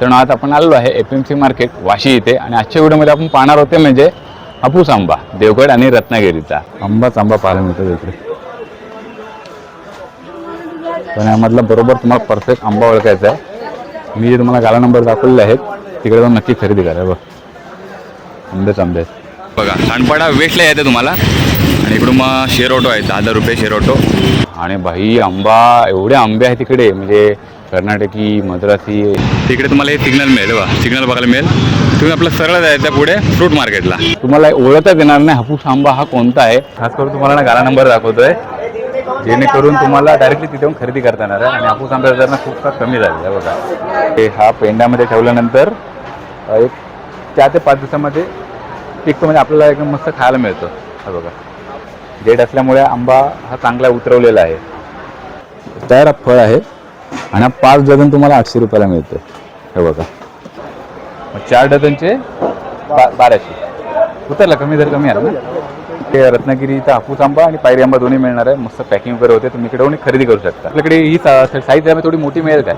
मित्रांनो आज आपण आलो आहे FMC मार्केट वाशी इथे आणि आजच्या व्हिडिओमध्ये आपण पाहणार होते म्हणजे हापूस आंबा देवगड आणि रत्नागिरीचा आंबाच आंबा पाहायला मिळतो इकडे. पण यामधला बरोबर तुम्हाला परफेक्ट आंबा ओळखायचा आहे. मी जे तुम्हाला गाला नंबर दाखवलेले आहेत तिकडे जाऊन नक्की खरेदी करा. बघ आंबेच आंबे आहेत बघा. सानपाडा वेस्टला येते तुम्हाला आणि इकडून मग शेर ऑटो आहे 10,000 रुपये शेर ऑटो. आणि भाई आंबा एवढे आंबे आहेत तिकडे म्हणजे कर्नाटकी मद्रासी. तिकडे तुम्हाला हे सिग्नल मिळेल बघा. सिग्नल बघायला मिळेल. तुम्ही आपलं सरळ जायचं पुढे फ्रूट मार्केटला. तुम्हाला ओळखताच येणार नाही हापूस आंबा हा कोणता आहे. खास करून तुम्हाला ना गाला नंबर दाखवतोय जेणेकरून तुम्हाला डायरेक्टली तिथे येऊन खरेदी करता येणार आहे. आणि हापूस आंब्याचा दर ना खूप कमी झालेला आहे बघा. हे हा पेंड्यामध्ये ठेवल्यानंतर एक 4 ते 5 दिवसामध्ये पिकतो म्हणजे आपल्याला एकदम मस्त खायला मिळतं. हा बघा डेट असल्यामुळे आंबा हा चांगला उतरवलेला आहे. तयार फळ आहे आणि 5 डझन तुम्हाला 800 रुपयाला मिळतं. हे बघा 4 डझनचे 1200. उतरला कमी दर कमी आहे ना. ते रत्नागिरीचा हापूस आंबा आणि पायरी आंबा दोन्ही मिळणार आहे. मस्त पॅकिंग वगैरे होते. तुम्ही इकडे खरेदी करू शकता. आपल्याकडे ही साईज आहे थोडी मोठी मिळेल काय.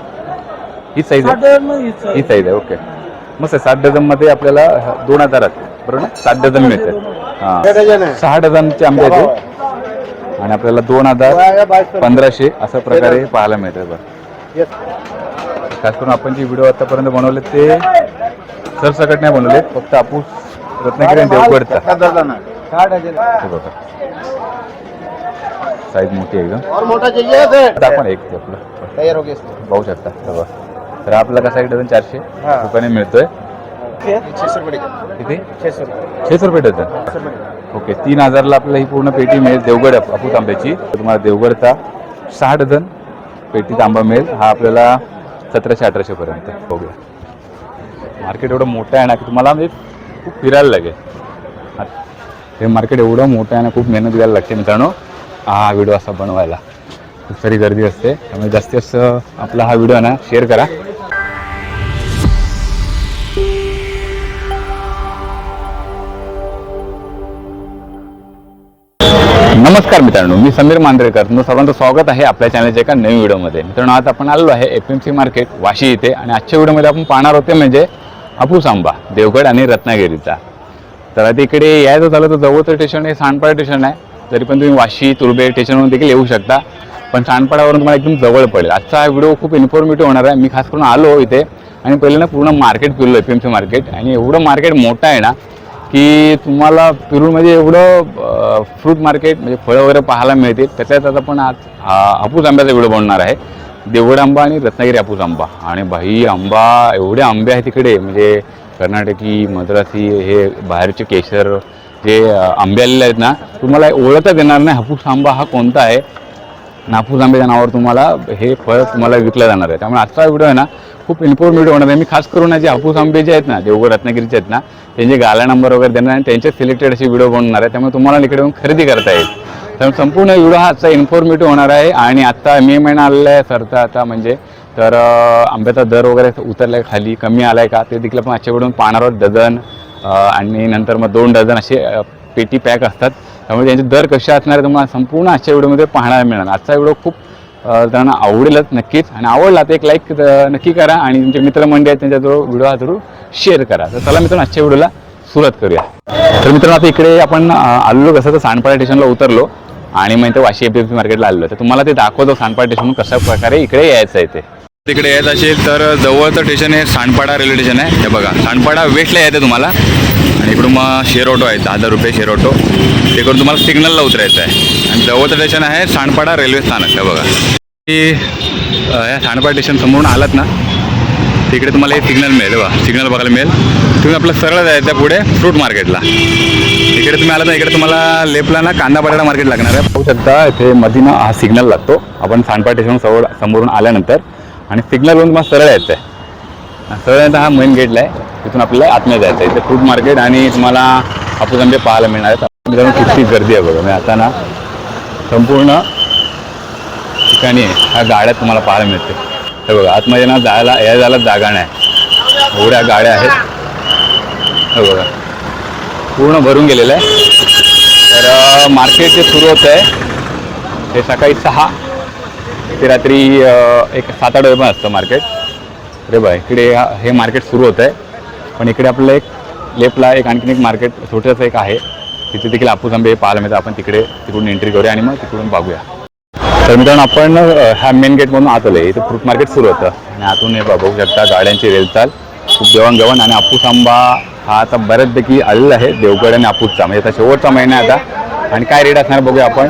ही साईज आहे ही साईज आहे ओके. मस्त 7 डझनमध्ये आपल्याला 2000 बरोबर ना. 7 डझन मिळते. हां 6 डझनचे आंबे आहेत आणि आपल्याला 2000 1500 अशा प्रकारे पाहायला मिळते. बरं खास करून आपण जे व्हिडिओ आतापर्यंत बनवले ते सरसकट नाही बनवले. फक्त हापूस रत्नागिरी आणि देवगडचा. बघा साईज मोठी एकदम. आपण एक आपलं पाहू शकता. बघा तर आपल्याला कसा 1 डझन 400 रुपयाने मिळतोय. किती 600 रुपये डझन ओके. 3000ला आपल्याला ही पूर्ण पेटी मिळेल देवगड हापूस आंब्याची. तुम्हाला देवगडचा 6 डझन पेटीचा आंबा मिळेल. हा आपल्याला 1700-1800 पर्यंत बघूया. मार्केट एवढं मोठं आहे ना की तुम्हाला म्हणजे खूप फिरायला लागेल. हे मार्केट एवढं मोठं आहे ना खूप मेहनत घ्यायला लागते मित्रांनो हा व्हिडिओ असा बनवायला. खूप सारी गर्दी असते त्यामुळे जास्तीत जास्त आपला हा व्हिडिओ ना शेअर करा. नमस्कार मित्रांनो मी समीर मांद्रेकर. तुमचं सर्वांचं स्वागत आहे आपल्या चॅनलच्या एका नवीन व्हिडिओमध्ये. मित्रांनो आज आपण आलो आहे FMC मार्केट वाशी इथे आणि आजच्या व्हिडिओमध्ये आपण पाहणार होते म्हणजे हापूस आंबा देवगड आणि रत्नागिरीचा. तर आता इकडे यायचं झालं तर जवळचं स्टेशन हे सानपाडा स्टेशन आहे. तरी पण तुम्ही वाशी तुर्बे स्टेशनवरून देखील येऊ शकता. पण सानपाडावरून तुम्हाला एकदम जवळ पडेल. आजचा हा व्हिडिओ खूप इन्फॉर्मेटिव्ह होणार आहे. मी खास करून आलो इथे आणि पहिले ना पूर्ण मार्केट फिरलो FMC मार्केट. आणि एवढं मार्केट मोठं आहे ना की तुम्हाला फिरून म्हणजे एवढं फ्रूट मार्केट म्हणजे फळं वगैरे पाहायला मिळतील. त्याच्यात आता आपण आज हापूस आंब्याचा व्हिडिओ बनवणार आहे. देवगड आंबा आणि रत्नागिरी हापूस आंबा. आणि भाई आंबा एवढे आंबे आहेत तिकडे म्हणजे कर्नाटकी मद्रासी हे बाहेरचे केशर जे आंबे आलेले आहेत ना तुम्हाला ओळखताच येणार नाही हापूस आंबा हा कोणता आहे. हापूस आंब्याच्या नावावर तुम्हाला हे फळ तुम्हाला विकलं जाणार आहे. त्यामुळे आजचा व्हिडिओ आहे ना खूप इन्फॉर्मेटिव्ह होणार आहे. मी खास करून जे हापूस आंबे जे आहेत ना देवगड रत्नागिरीचे आहेत ना त्यांचे गाला नंबर वगैरे देणार आणि त्यांचे सिलेक्टेड असे व्हिडिओ बनवणार आहे. त्यामुळे तुम्हाला इकडे येऊन खरेदी करता येईल. त्यामुळे संपूर्ण व्हिडिओ हा आजचा इन्फॉर्मेटिव्ह होणार आहे. आणि आता मे महिना आलेला आहे सरता आता म्हणजे तर आंब्याचा दर वगैरे उतरला आहे खाली कमी आला आहे का ते देखील आपण आजच्या व्हिडिओ पाहणार आहोत. डझन आणि नंतर मग 2 डझन असे पेटी पॅक असतात. त्यामुळे त्यांचे दर कसे असणार आहे तुम्हाला संपूर्ण आजच्या व्हिडिओमध्ये पाहायला मिळणार. आजचा व्हिडिओ खूप त्यांना आवडेलच नक्कीच. आणि आवडला तर एक लाईक नक्की करा आणि तुमचे मित्रमंडळी आहेत त्यांच्याजवळ व्हिडिओ हा जरूर शेअर करा. तर चला मित्रांनो आजच्या व्हिडिओला सुरुवात करूया. तर मित्रांनो आता इकडे आपण आलेलो कसं तर सानपाडा स्टेशनला उतरलो आणि मग इथे वाशी FMC मार्केटला आलो. तर तुम्हाला ते दाखवतो सानपाडा स्टेशन कशा प्रकारे इकडे यायचं आहे. ते तिकडे यायचं असेल तर जवळचं स्टेशन हे सानपाडा रेल्वे स्टेशन आहे. हे बघा सानपाडा वेस्टला येते तुम्हाला आणि इकडून मग शेर ऑटो आहे 10,000 रुपये शेर ऑटो. ते करून तुम्हाला सिग्नलला उतरायचं आहे. आणि जवळचं स्टेशन आहे सानपाडा रेल्वे स्थानक. हे बघा की ह्या सानपाडा स्टेशन समोरून आलात ना तिकडे तुम्हाला हे सिग्नल मिळेल. बघा सिग्नल बघायला मिळेल. तुम्ही आपलं सरळ जायचं पुढे फ्रूट मार्केटला. इकडे तुम्ही आलात ना इकडे तुम्हाला लेफ्टला ना कांदा बटाटा मार्केट लागणार आहे. पाहू शकता इथे मध्ये ना हा सिग्नल लागतो. आपण सानपाडा स्टेशन समोरून आल्यानंतर आणि सिग्नलवरून तुम्हाला सरळ यायचं आहे. सरळ यायचा हा मेन गेटला आहे. तिथून आपल्याला आतमध्ये जायचं आहे. इथे फ्रूट मार्केट आणि तुम्हाला हापूस आंबे पाहायला मिळणार आहेत. मित्रांनो किती गर्दी आहे बघा. मी आता ना संपूर्ण ठिकाणी ह्या गाड्या तुम्हाला पाहायला मिळते. हे बघा आतमध्ये ना जायला जागा नाही एवढ्या गाड्या आहेत. हे बघा पूर्ण भरून गेलेलं आहे. तर मार्केट जे सुरू होतं आहे ते सकाळी 6 ते रात्री एक 7-8 वाजेपर्यंत असतं मार्केट. अरे बा इकडे हे मार्केट सुरू होतं आहे, पण इकडे आपलं एक लेफ्टला एक आणखीन एक मार्केट छोटंसं एक आहे, तिथे देखील हापूस आंबे पाहायला मिळतात. आपण तिकडून एंट्री करूया आणि मग तिकडून बघूया. तर मित्रांनो आपण ह्या मेन गेटमधून आत आलो. इथं फ्रूट मार्केट सुरू होतं आणि आतून हे बघू शकता गाड्यांची रेलचाल खूप जेवण आणि हापूस आंबा हा आता बऱ्याचपैकी आलेला आहे देवगड आणि हापूसचा, म्हणजे आता शेवटचा महिना आहे आता. आणि काय रेट असणार बघूया आपण.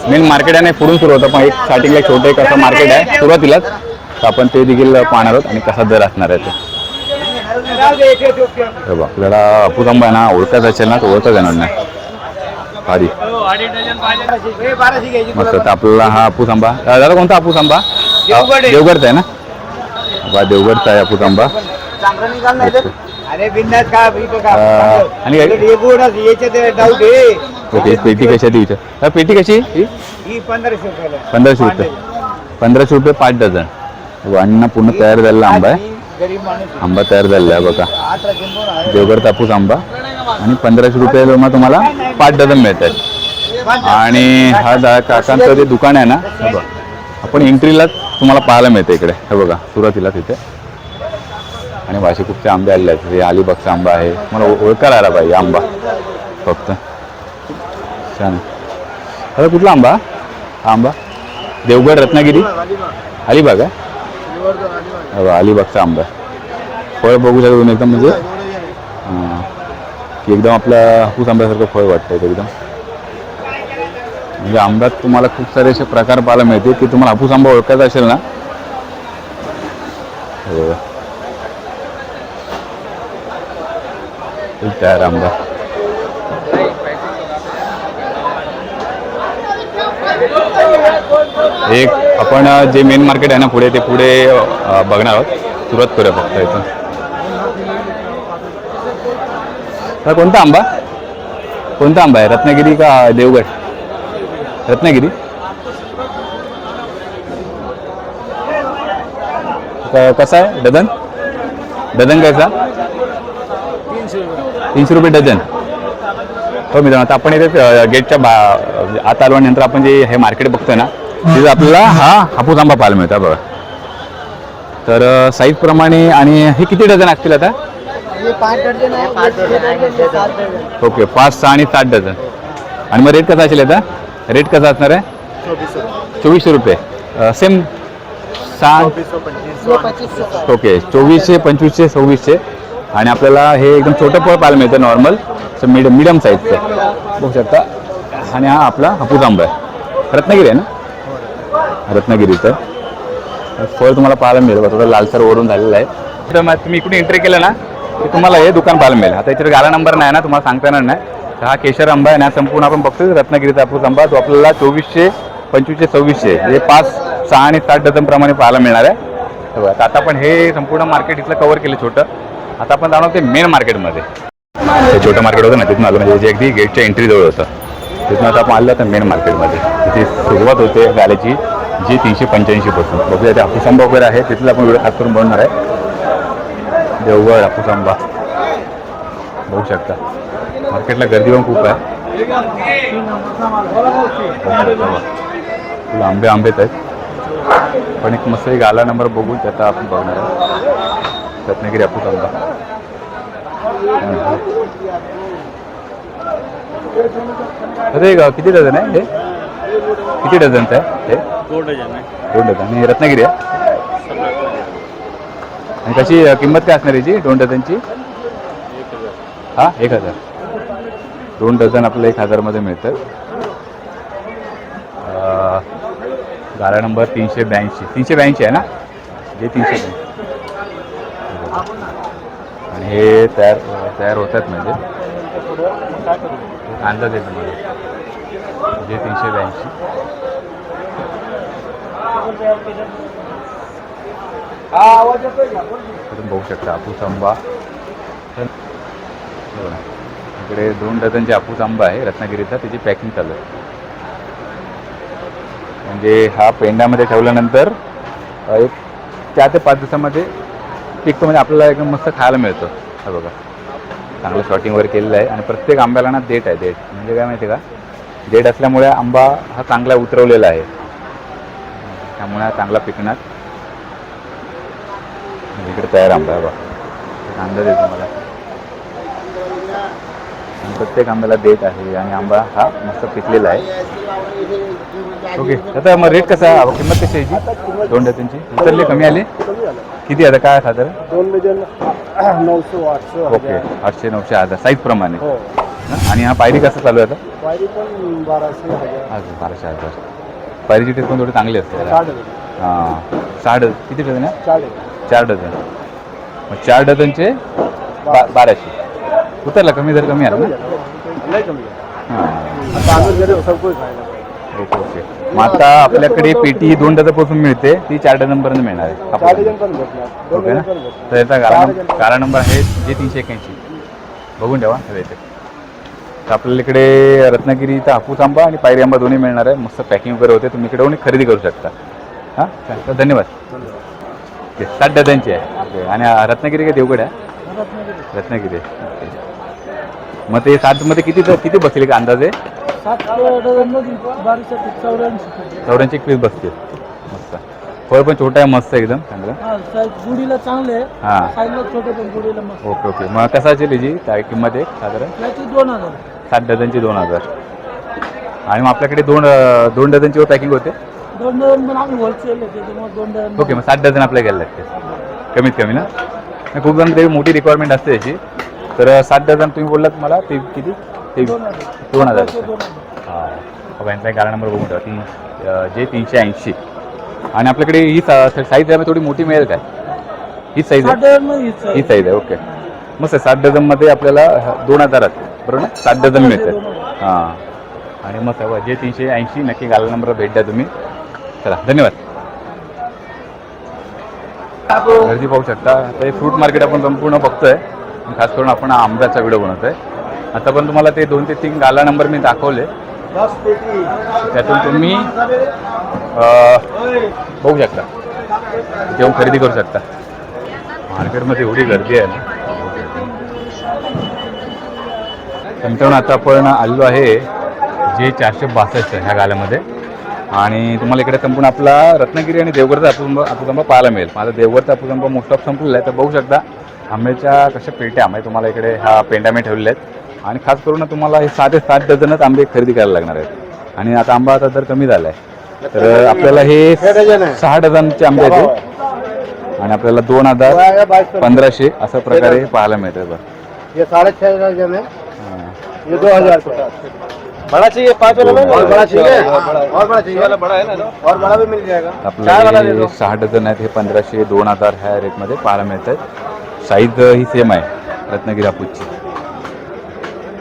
मेन मार्केट आहे पुढून सुरू होतं, पण एक स्टार्टिंगला छोटं एक असं मार्केट आहे सुरुवातीलाच, तर आपण ते देखील पाहणार आहोत आणि कसा दर असणार आहे ते बघा. आपल्याला हापूस आंबा आहे ना ओळखायचा असेल ना तर ओळखता येणार नाही. आधी मस्त. तर आपल्याला हा हापूस आंबा, दादा कोणता हापूस आंबा? देवगडचा आहे ना बा, देवगडचा आहे हापूस आंबा. आणि ओके पेटी कशी आहे विचार. पेटी कशी? 1500 रुपये. 1500 रुपये 5 डझन. अन्न पूर्ण तयार झालेला आंबा आहे. आंबा तयार झालेला आहे बघा, देवगड हापूस आंबा. आणि 1500 रुपये मग तुम्हाला 5 डझन मिळतात. आणि हा काकांचं जे दुकान आहे ना हे बघा, आपण एंट्रीलाच तुम्हाला पाहायला मिळतं इकडे हे बघा सुरुवातीला तिथे. आणि वाशी खूपचे आंबे आलेले आहेत. हे अलिबागचा आंबा आहे, मला ओळखायला आला पाहिजे आंबा फक्त. छान. आता कुठला आंबा हा आंबा? देवगड, रत्नागिरी, अलिबाग आहे. अलिबागचा आंबा आहे. फळ बघू शकतो तुम्ही एकदम, म्हणजे एकदम आपल्या हापूस आंब्यासारखं फळ वाटतं एकदम. म्हणजे आंब्यात तुम्हाला खूप सारे असे प्रकार पाहायला मिळते की तुम्हाला हापूस आंबा ओळखायचा असेल ना. तयार आंबा. एक आपण जे मेन मार्केट आहे ना पुढे, ते पुढे बघणार आहोत. सुरुवात करूया फक्त इथून. तर कोणता आंबा आहे? रत्नागिरी का देवगड? रत्नागिरी. कसा आहे डझन? डझन कसा? 300 रुपये डझन. हो मित्रांनो, आता आपण इथे गेटच्या आत आल्यानंतर आपण जे हे मार्केट बघतोय ना तिथे आपल्याला हा हापूस आंबा पाहायला मिळतो बघा. तर साईज प्रमाणे. आणि हे किती डझन असतील आता? 5 डझन आहे. ओके 5, 6 आणि 7 डझन. आणि मग रेट कसा असेल आता? रेट कसा असणार आहे? 2400 रुपये. सेम 6. ओके 2400, 2500, 2600. आणि आपल्याला हे एकदम छोटं फळ पाहायला मिळतं नॉर्मल मिडियम साईजचं बघू शकता. आणि हा आपला हापूस आंबा आहे. रत्नागिरी आहे ना? रत्नागिरीचं फळ तुम्हाला पाहायला मिळेल बघा, थोडं लालसर वरून झालेलं आहे. तर मग तुम्ही इकडून एंट्री केलं ना की तुम्हाला हे दुकान पाहायला मिळेल. आता इथे गाला नंबर नाही ना तुम्हाला सांगता येणार नाही. तर हा केशर आंबा आहे ना संपूर्ण आपण बघतोय रत्नागिरीचा हापूस आंबा. तो आपल्याला 2400, 2500, 2600 हे 5, 6 आणि 7 डझन प्रमाणे पाहायला मिळणार आहे. तर आता आपण हे संपूर्ण मार्केट इथलं कव्हर केलं छोटं. आता आपण जाणवतो ते मेन मार्केटमध्ये. ते छोटं मार्केट होतं ना तिथून आलं, म्हणजे जे अगदी गेटच्या एंट्री जवळ होतं तिथून आता आपण आलं तर मेन मार्केटमध्ये. तिथे सुरुवात होते गाल्याची जी 385 पासून. बघूया ते हापूस आंबा वगैरे आहे तिथलं आपण व्हिडिओ खास करून बनवणार आहे. देवगड हापूस आंबा बघू शकता. मार्केटला गर्दी पण खूप आहे. आंबेच आहेत, पण एक मस्त एक गाला नंबर बघून त्याचा आपण बघणार आहे. रत्नागिरी हापूस आंबा. अरे किती डझन आहे हे? किती डझनचं आहे हे? 2 डझन आहे. 2 डझन. आणि रत्नागिरी आहे. आणि कशी किंमत काय असणार याची 2 डझनची? हा 1000. 2 डझन आपल्याला 1000 मध्ये मिळतं. गाळा नंबर 382. 382 आहे ना? हे 382. आणि हे तयार होतात म्हणजे अंदाज येतो मला जे 382. तुम्ही बघू शकता हापूस आंबा. इकडे 2 डझनचे हापूस आंबा आहे रत्नागिरीचा, त्याची पॅकिंग चालू आहे. म्हणजे हा पेंड्यामध्ये ठेवल्यानंतर एक 4 ते 5 दिवसामध्ये पिकतो, म्हणजे आपल्याला एकदम मस्त खायला मिळतं. हा बघा चांगलं शॉर्टिंग वगैरे केलेलं आहे. आणि प्रत्येक आंब्याला ना देठ आहे. देठ म्हणजे काय माहिती आहे का? देठ असल्यामुळे आंबा हा चांगला उतरवलेला आहे, त्यामुळे हा चांगला पिकणार. इकडे तयार आंबा आहे बघा, कांदा देतो मला. प्रत्येक आंब्याला देत आहे आणि आंबा हा मस्त पिकलेला आहे. ओके, आता मग रेट कसा आहे, किंमत कशी आहे याची? 2 डझनची उतरले, कमी आले किती आता काय साधारण? 2 डझन 900 800. ओके, 800 900 1000 साईज प्रमाणे. हो. आणि हा पायरी कसा चालू आहे आता? पायरी पण 1200 1000. 1200 1000. पायरीची टेस्ट पण थोडी चांगली असते. 60 हां, 6 किती डझन आहे? 4 4 डझन. मग 4 डझनचे 1200. उतरला, कमी दर कमी आला ना? नाही कमी. हां, आता आम्ही जरी सबको खायला. Okay okay. मग आता आपल्याकडे पेटी 2 डझनपासून मिळते, ती 4 डझनपर्यंत मिळणार आहे. 4 डझन पण भेटणार. 2 ओके ना? डझन पण भेटणार. तर याचा गाळा नंबर आहे जे 381. बघून ठेवा हे इथे. तर आपल्याला इकडे रत्नागिरी इथं हापूस आंबा आणि पायरी आंबा दोन्ही मिळणार आहे. मस्त पॅकिंग वगैरे होते, तुम्ही इकडे येऊन खरेदी करू शकता. हां, तर धन्यवाद. ओके, 7 डझनची आहे. ओके, आणि रत्नागिरी काय देवगड आहे? रत्नागिरी. ओके. मग ते 7 मध्ये किती बसतील का अंदाजे? 7 डझन मध्ये 84 पीस बसतील. मस्त. फळ पण छोटा आहे, मस्त एकदम चांगलं. गुडीला चांगले. हां, साईजला छोटे पण गुडीला मस्त. Okay okay. मग कसाची लिजी काय किंमत आहे साधारण? याची 2000. 7 डझनची 2000. आणि मग आपल्याकडे 2 डझनची पॅकिंग होते. 2 डझन पण आम्ही होलसेल आहे त्याच्यामुळे 2 डझन. ओके, मग 7 डझन आपल्याला घ्यायला लागते कमीत कमी ना? नाही, खूप जण ते मोठी रिक्वायरमेंट असते याची. तर 7 डझन तुम्ही बोललात मला ते किती? 2000. हां, यांचा गाळा नंबर बघून ठेवा, जे 380. आणि आपल्याकडे ही साईज आहे थोडी मोठी मिळेल काय? ही साईज आहे, ही साईज आहे. ओके, मस्त. 7 डझनमध्ये आपल्याला 2000 बरोबर ना? 7 डझन मिळते. हां, आणि मग जे 380 नक्की गाळा नंबर भेट द्या तुम्ही. चला, धन्यवाद. गर्दी पाहू शकता. तर फ्रूट मार्केट आपण संपूर्ण बघतोय. खास करून आपण आंब्याचा व्हिडिओ बनवतोय. आता पण तुम्हाला ते 2 ते 3 गाला नंबर मी दाखवले, त्यातून तुम्ही बघू शकता, जेव्हा खरेदी करू शकता. मार्केटमध्ये एवढी गर्दी आहे ना. नंतर आता आपण आलेलो आहे जे 462 ह्या गाल्यामध्ये. आणि तुम्हाला इकडे संपूर्ण आपला रत्नागिरी आणि देवगडचा हापूस आंबा पाहायला मिळेल. माझा देवगडचा हापूस आंबा मोस्ट ऑफ संपलेला आहे. तर बघू शकता आंब्याच्या कशा पेट्या आंबे तुम्हाला इकडे ह्या पेंड्यामे ठेवलेले आहेत. आणि खास करून तुम्हाला हे 6 ते 7 डझनच आंबे खरेदी करायला लागणार आहेत. आणि आता आंबा आता दर कमी झाला आहे, तर आपल्याला हे 6 डझनचे आंबे आहेत आणि आपल्याला 2000 1500 अशा प्रकारे पाहायला मिळतं. बरं, ये 6.5 डझन है. ये 2000 बड़ा चाहिए, 5 वाला में और बड़ा चाहिए, और बड़ा चाहिए, वाला बड़ा है ना, और बड़ा भी मिल जाएगा. आपल्याला 6 डझन आहेत, हे 1500 2000 ह्या रेटमध्ये पाहायला मिळत आहेत. साईज ही सेम आहे रत्नागिरी हापूसची.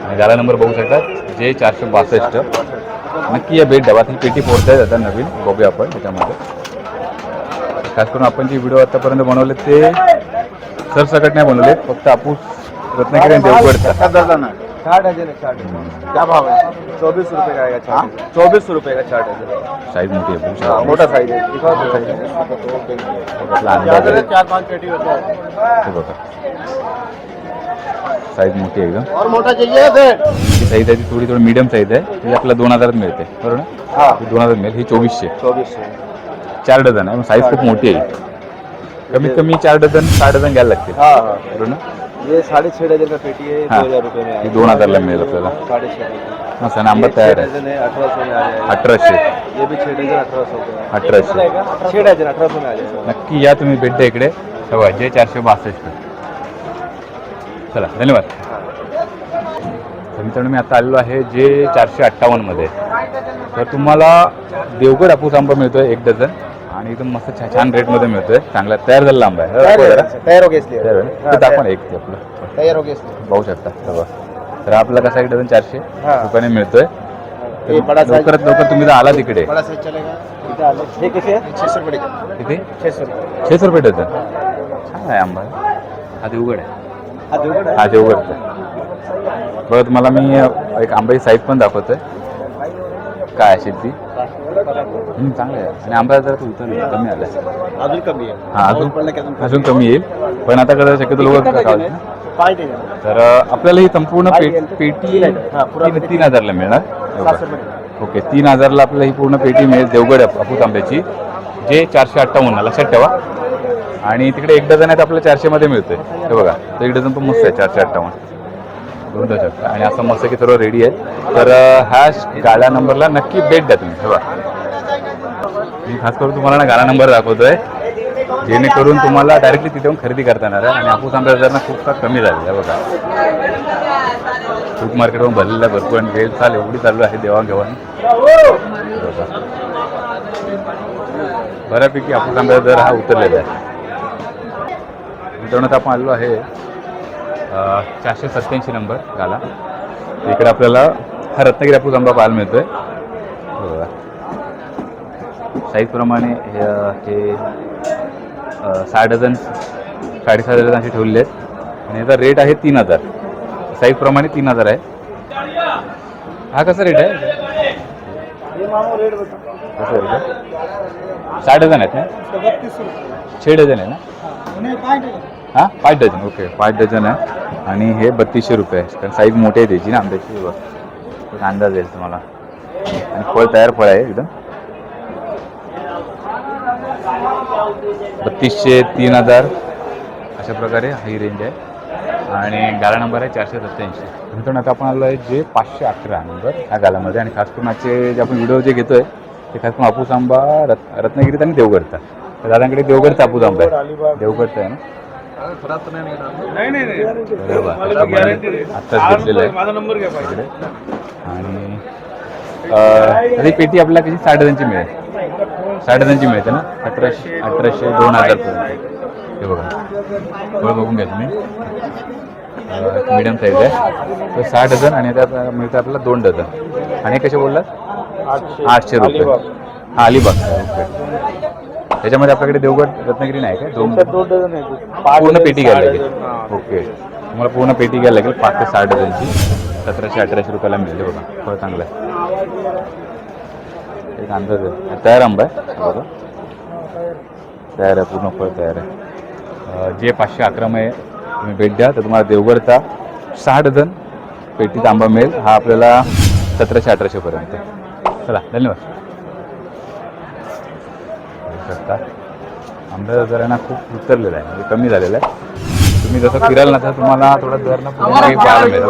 आणि गाला नंबर बघू शकता जे 462. नक्की या भेट द्यावा. ही पेटी फोडत आहेत आता नवीन, बघूया आपण त्याच्यामध्ये. खास करून आपण जे व्हिडिओ आतापर्यंत बनवले ते सरसकट नाही बनवले, फक्त हापूस रत्नागिरी आणि देवगडचा. 6 डझन है. 6 डझन है. 6 डझन क्या भाव है? 24 रुपये का आएगा. 24 रुपये का 6 डझन. साईज मोठी आहे, बघू शकता. मोटा साइज है. दिखाओ तो साइज. आपला अंदाज आहे. 4-5 पेटी होता है. हे बघा, साईज मोठी आहे एकदम. और मोटा चाहिए फिर. ही साईज आहे ती थोडी मीडियम साईज आहे. ती आपल्याला 2000 मिळते बरोबर ना? हाँ, 2000 मिळेल. ही 2400. 2400. 4 डझन आहे. साईज खूप मोठी आहे. कमीत कमी 4 डझन 6 डझन घ्यायला लागतील हाँ, बरोबर ना? ये 6.5 डझन का पेटी है. हाँ. 2000 रुपये में ही आएगा. 2000 ला मिळेल आपल्याला. 6.5 मस्त आणि आंबा तयार आहे. डझन है. 1800 में आ जाएगा. 1800. ये भी 6 डझन 1800 का. 1800. 6 डझन 1800 में आ जाएगा. नक्की या तुम्ही भेट द्या इकडे. बघा जे 462. चला, धन्यवाद. तर मित्रांनो, मी आता आलेलो आहे जे 458 मध्ये. तर तुम्हाला देवगड हापूस आंबा मिळतोय 1 डझन आणि एकदम मस्त छान रेटमध्ये मिळतोय. चांगला तयार झालेला आंबा आहे. तयार हो गया इसलिए. तयार आहे. ते दाखवा ना एक ते आपलं. तयार हो गया इसलिए. बघू शकता. बघा, तर आपल्याला कसा 1 डझन 400 हाँ. रुपयाने मिळतोय. ये बड़ा साइज. लवकरात लवकर तुम्ही जर आला तिकडे. बड़ा साइज चलेगा. इधर आलो. ये कैसे है? 600 रुपये का. किती? 600 रुपये. 600 रुपये डझन. छान आहे आंबा. हा देवगड आहे. हा देवगड आहे. हा देवगडचा. बघा, तुम्हाला मी एक आंब्याची साईज पण दाखवतोय काय असेल ती. चांगलं आहे. आणि आंबा जरा उतरला कमी आला. अजून कमी आहे. हा, अजून कमी येईल. पण आता कसं शक्यतो लोक पार्टी आहे. तर आपल्याला ही संपूर्ण पेटी 3000ला मिळणार. 700 रुपये. ओके, 3000ला आपल्याला ही पूर्ण पेटी मिळेल देवगड हापूस आंब्याची, जे 458. लक्षात ठेवा आणि तिकडे एक डझन आहेत आपल्याला 400 मध्ये मिळतोय. हे बघा तर एक डझन पण मस्त आहे 458 दोन डझन आणि असं मस्त की सर्व रेडी आहे. तर ह्या गाळा नंबरला नक्की भेट द्या तुम्ही. हे बघा मी खास करून तुम्हाला ना गाळा नंबर दाखवतोय जेणेकरून तुम्हाला डायरेक्टली तिथे येऊन खरेदी करता येणार आहे. आणि हापूस आंब्याचा दर ना खूप कमी झालेला आहे बघा. फ्रूट मार्केटवरून भरलेला भरपूर आणि वेळ चाल एवढी चालू आहे देवाणघेवाण बऱ्यापैकी हापूस आंब्याचा दर हा उतरलेला आहे. मित्रांनो आपण आलो आहे 487 नंबर गाला. इकडे आपल्याला हा रत्नागिरी हापूस आंबा पाहायला मिळतोय. बघा साईजप्रमाणे हे 6 डझन 6.5 डझनचे ठेवलेले आहेत आणि याचा रेट आहे 3000. साईजप्रमाणे 3000 आहे. हा कसा रेट आहे? कसं रेट आहे? 6 डझन आहेत ना? 6 डझन आहे ना? हां 5 डझन. ओके 5 डझन आहे आणि हे 3200 रुपये आहे. कारण साईज मोठी आहे त्याची ना आंब्याची. एक अंदाज येईल तुम्हाला. आणि फळ तयार फळ आहे एकदम. 3200 3000 अशा प्रकारे ही रेंज आहे. आणि गाला नंबर आहे 487. मित्रांनो आता आपण आलो आहे जे 511 नंबर ह्या गालामध्ये. आणि खास करून आजचे जे आपण व्हिडिओ जे घेतोय ते खास करून हापूस आंबा रत्नागिरीत आणि देवगडचा. तर दादांकडे देवगडचा हापूस आंबा आहे. देवगडचा आहे ना? आत्ताच घेतलेलं आहे इकडे. आणि पेटी आपल्याला कशी 6 डझनची मिळेल. 6 डझनची मिळते ना 1700 1800 2000 पर्यंत. हे बघा फळ बघून घ्या तुम्ही. मीडियम साईज आहे. तर 6 डझन आणि त्यात मिळतं आपल्याला 2 डझन. आणि कसे बोललात 800 रुपये. हा अलिबाग. ओके त्याच्यामध्ये आपल्याकडे देवगड रत्नागिरी नाही काय? 2 डझन पूर्ण पेटी घ्यायला लागेल. ओके तुम्हाला पूर्ण पेटी घ्यायला लागेल 5 ते 6 डझनची. 1700-1800 रुपयाला मिळते. बघा फळ चांगलं आहे. एक अंदाज आहे. तयार आंबा आहे बघा. तयार आहे पूर्ण फळ तयार आहे. जे 511 मध्ये तुम्ही भेट द्या तर तुम्हाला देवगडचा 6 डझन पेटीचा आंबा मिळेल. हा आपल्याला 1700-1800 पर्यंत. चला धन्यवाद. शकता आंब्याचा दर आहे ना खूप उतरलेला आहे म्हणजे कमी झालेला आहे. तुम्ही जसं फिराल ना तर तुम्हाला थोडा दर ना पाहायला मिळेल.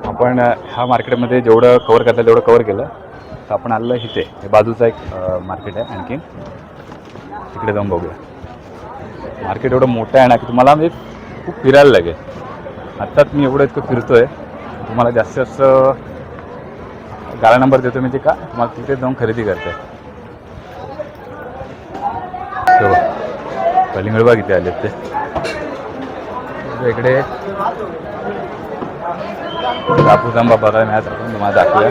आपण ह्या मार्केटमध्ये जेवढं कव्हर करता तेवढं कव्हर केलं. तर आपण आलं इथे हे बाजूचा एक मार्केट आहे आणखीन तिकडे जाऊन बघूया. मार्केट एवढं मोठं आहे ना की तुम्हाला म्हणजे खूप फिरायला लागेल. आत्ताच मी एवढं इतकं फिरतोय तुम्हाला जास्तीत जास्त गाळा नंबर देतो म्हणजे का तुम्हाला तिथे जाऊन खरेदी करताय. कलिंगड बाग इथे आले ते इकडे हापूस आंबा बघायला मिळाला. आपण तुम्हाला दाखवूया.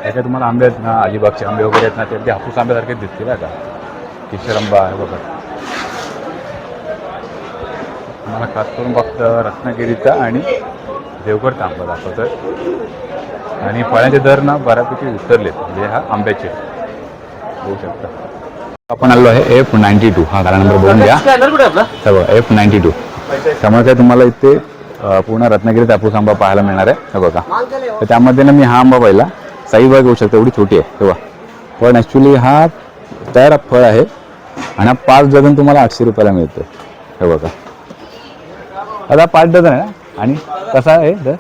त्याच्यात तुम्हाला आंबे आहेत ना अलिबागचे आंबे वगैरे आहेत ना ते हापूस आंब्यासारखे दिसतील का? केशर आंबा आहे बघा. मला खास करून फक्त रत्नागिरीचा आणि देवगडचा आंबा दाखवतोय. आणि फळांचे दर ना बऱ्यापैकी उतरलेत म्हणजे हा आंब्याचे होऊ शकता. आपण आलो आहे F92. हा गाळा नंबर बघून घ्या. सर्व F92. त्यामुळे काय तुम्हाला इथे पूर्ण रत्नागिरीचा हापूस आंबा पाहायला मिळणार आहे. हे बघा तर त्यामध्ये ना मी हा आंबा पाहिला. साईज बघा होऊ शकतो एवढी छोटी आहे तेव्हा. पण ॲक्च्युली हा तयार फळ आहे आणि हा 5 डझन तुम्हाला 800 रुपयाला मिळतो. हे बघा आता 5 डझन आहे ना. आणि कसा आहे दर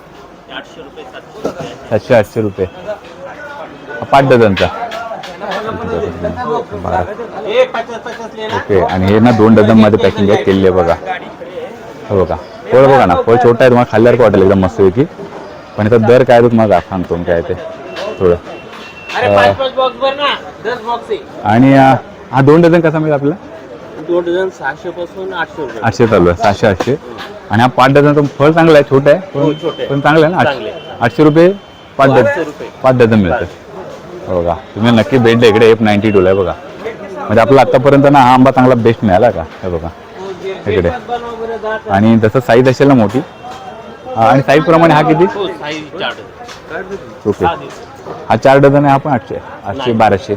700-800 रुपये 5 डझनचा. ओके आणि हे ना 2 डझनमध्ये पॅकिंग आहे केलेली आहे बघा. हे बघा फळ बघा ना फळ छोटा आहे तुम्हाला खाल्ल्यावर वाटेल एकदम मस्तपैकी. पण याचा दर काय तो तुम्हाला सांगतो काय ते थोडं. आणि हा 2 डझन कसा मिळेल आपल्याला? 2 डझन 600 पासून 800 रुपये. 800 चालू आहे 700-800. आणि हा 5 डझन फळ चांगला आहे छोटा आहे पण चांगलं आहे ना. 800 रुपये 5 डझन मिळतं. बघा तुम्ही नक्की भेट द्या इकडे F92 आहे बघा. म्हणजे आपला आतापर्यंत ना हा आंबा चांगला बेस्ट मिळाला का? हे बघा इकडे. आणि जसं साईज असेल ना मोठी आणि साईज प्रमाणे हा किती? ओके हा 4 डझन आहे. हा पण 800 1200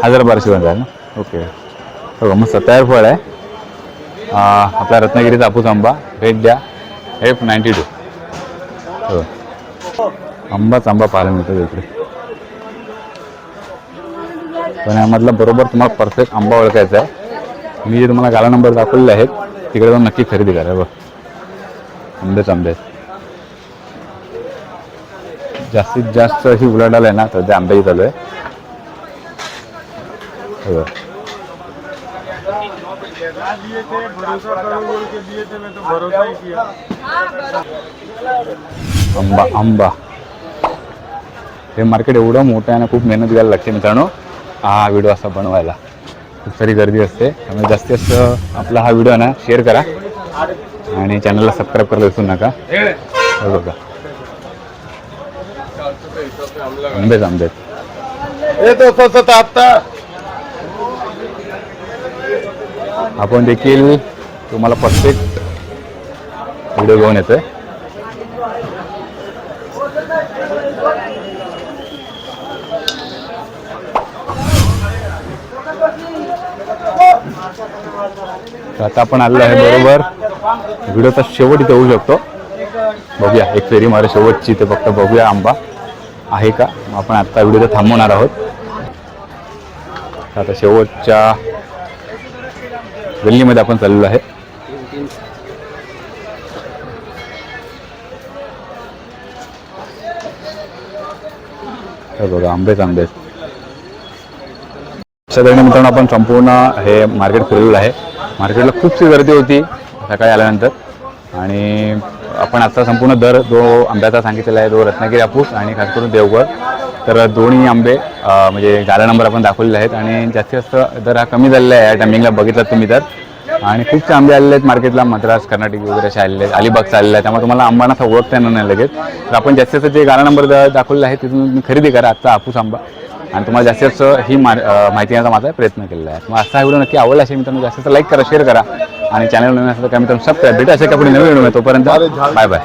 1200 मध्ये आहे ना. ओके हो मस्त तयार फळ आहे. आपला रत्नागिरीचा हापूस आंबा भेट द्या F92. हो, आंबाच आंबा पाहायला मिळतो इकडे. पण यामधला बरोबर तुम्हाला परफेक्ट आंबा ओळखायचा आहे. मी जे तुम्हाला गाला नंबर दाखवलेले आहेत तिकडे जाऊन नक्की खरेदी करा. बघ, आंबेच आंबे आहेत. जास्तीत जास्त अशी उलाढाल आहे ना तर ते आंब्याची चालू आहे. हो, आंबा आंबा हे मार्केट एवढं मोठं आहे ना, खूप मेहनत घ्यायला लागते मित्रांनो हा व्हिडिओ असा बनवायला. खूप सारी गर्दी असते, त्यामुळे जास्तीत जास्त आपला हा व्हिडिओ ना शेअर करा आणि चॅनलला सबस्क्राईब करायला विसरू नका. हो बघा, आंबेच आंबे. आपण देखील तुम्हाला परफेक्ट व्हिडिओ घेऊन येतोय. तर आता आपण आलेलो आहे बरोबर व्हिडिओचा शेवट इथे होऊ शकतो. बघूया, एक फेरी मारे शेवटची, ते फक्त बघूया आंबा आहे का. आपण आता व्हिडिओ थांबवणार आहोत. आता शेवटच्या गल्लीमध्ये आपण चाललेलो आहे. बघा, आंबेच आंबे. अशासाठी मित्रांनो आपण संपूर्ण हे मार्केट फिरलेलं आहे. मार्केटला खूपशी गर्दी होती सकाळी आल्यानंतर. आणि आपण आता संपूर्ण दर जो आंब्याचा सांगितलेला आहे, तो रत्नागिरी हापूस आणि खास करून देवगड. तर दोन्ही आंबे म्हणजे गाला नंबर आपण दाखवलेले आहेत. आणि जास्तीत जास्त दर हा कमी झालेला आहे या टायमिंगला बघितलात तुम्ही तर. आणि खूपसे आंबे आलेले आहेत मार्केटला, मद्रास, कर्नाटक वगैरे असे आलेले आहेत, अलिबागचा आलेला आहे. त्यामुळे तुम्हाला आंबा नसा ओळखता येणार नाही लगेच. तर आपण जास्तीत जास्त जे गाला नंबर दाखवलेला आहे तिथून तुम्ही खरेदी करा आजचा हापूस आंबा. आणि तुम्हाला जास्तीत जास्त ही माहिती देण्याचा माझा प्रयत्न केलेला आहे. मग असा व्हिडिओ नक्की आवडला असेल मित्रांनो, जास्तीत जास्त लाईक करा, शेअर करा आणि चॅनल नवीन असेल तर काय मित्रांनो सबस्क्राईब. भेटा अशा का पुढे नवीन व्हिडिओ. तोपर्यंत बाय बाय.